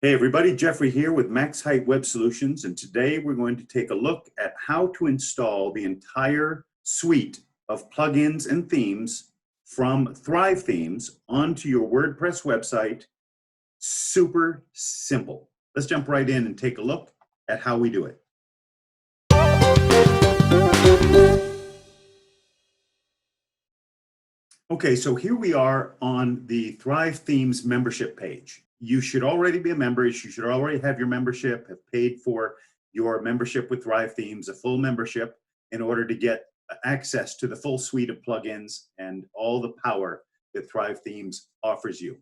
Hey everybody, Jeffrey here with Max Height Web Solutions, and today we're going to take a look at how to install the entire suite of plugins and themes from Thrive Themes onto your WordPress website. Super simple. Let's jump right in and take a look at how we do it. Okay, so here we are on the Thrive Themes membership page. You should already be a member. You should already have your membership, have paid for your membership with Thrive Themes, a full membership, in order to get access to the full suite of plugins and all the power that Thrive Themes offers you.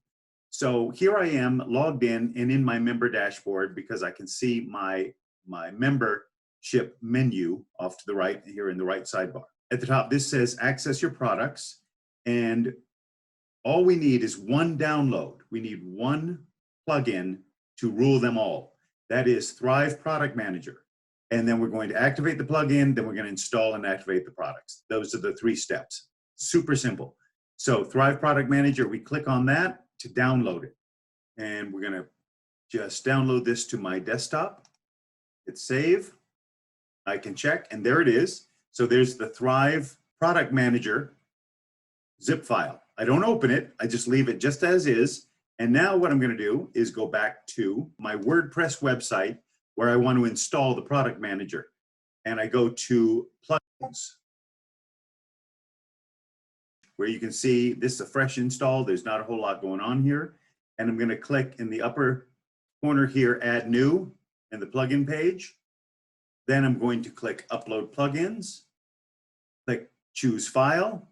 So here I am logged in and in my member dashboard because I can see my membership menu off to the right here in the right sidebar. At the top, this says access your products. And all we need is one download. We need one plugin to rule them all. That is Thrive Product Manager. And then we're going to activate the plugin, then we're going to install and activate the products. Those are the 3 steps. Super simple. So Thrive Product Manager, we click on that to download it. And we're going to just download this to my desktop. Hit save. I can check, and there it is. So there's the Thrive Product Manager zip file. I don't open it, I just leave it just as is. And now what I'm going to do is go back to my WordPress website where I want to install the product manager. And I go to plugins, where you can see this is a fresh install. There's not a whole lot going on here. And I'm going to click in the upper corner here, add new, in the plugin page. Then I'm going to click upload plugins, click choose file.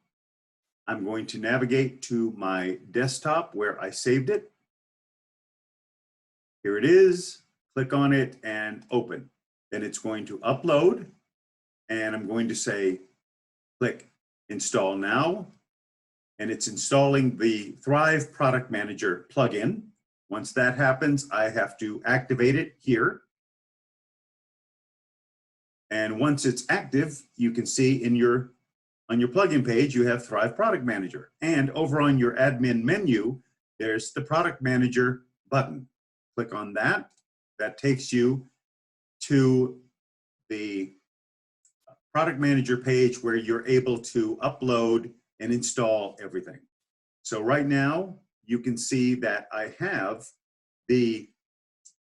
I'm going to navigate to my desktop where I saved it. Here it is. Click on it and open. Then it's going to upload, and I'm going to say, click install now. And it's installing the Thrive Product Manager plugin. Once that happens, I have to activate it here. And once it's active, you can see on your plugin page, you have Thrive Product Manager. And over on your admin menu, there's the Product Manager button. Click on that. That takes you to the Product Manager page where you're able to upload and install everything. So right now, you can see that I have the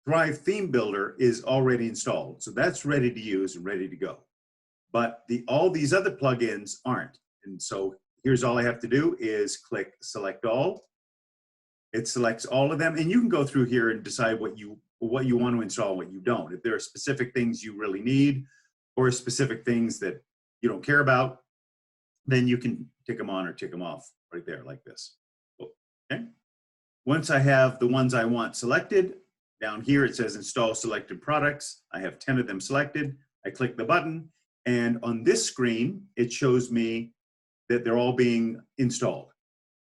Thrive Theme Builder is already installed. So that's ready to use and ready to go. But all these other plugins aren't. And so here's all I have to do is click select all. It selects all of them, and you can go through here and decide what you want to install, what you don't. If there are specific things you really need or specific things that you don't care about, then you can tick them on or tick them off right there like this. Okay. Once I have the ones I want selected, down here it says install selected products. I have 10 of them selected. I click the button. And on this screen, it shows me that they're all being installed.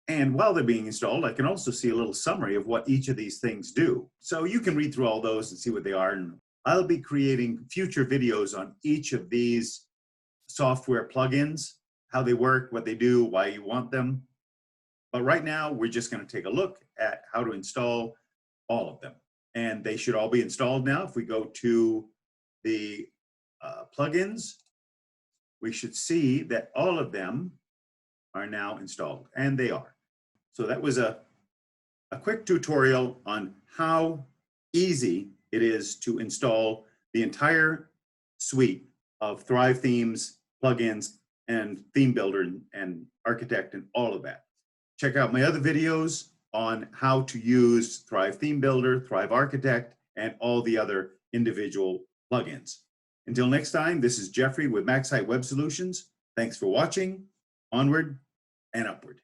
And while they're being installed, I can also see a little summary of what each of these things do. So you can read through all those and see what they are. And I'll be creating future videos on each of these software plugins, how they work, what they do, why you want them. But right now, we're just going to take a look at how to install all of them. And they should all be installed now. If we go to the plugins, we should see that all of them are now installed, and they are. So that was a quick tutorial on how easy it is to install the entire suite of Thrive Themes, plugins, and Theme Builder and Architect and all of that. Check out my other videos on how to use Thrive Theme Builder, Thrive Architect, and all the other individual plugins. Until next time, this is Jeffrey with Max Height Web Solutions. Thanks for watching. Onward and upward.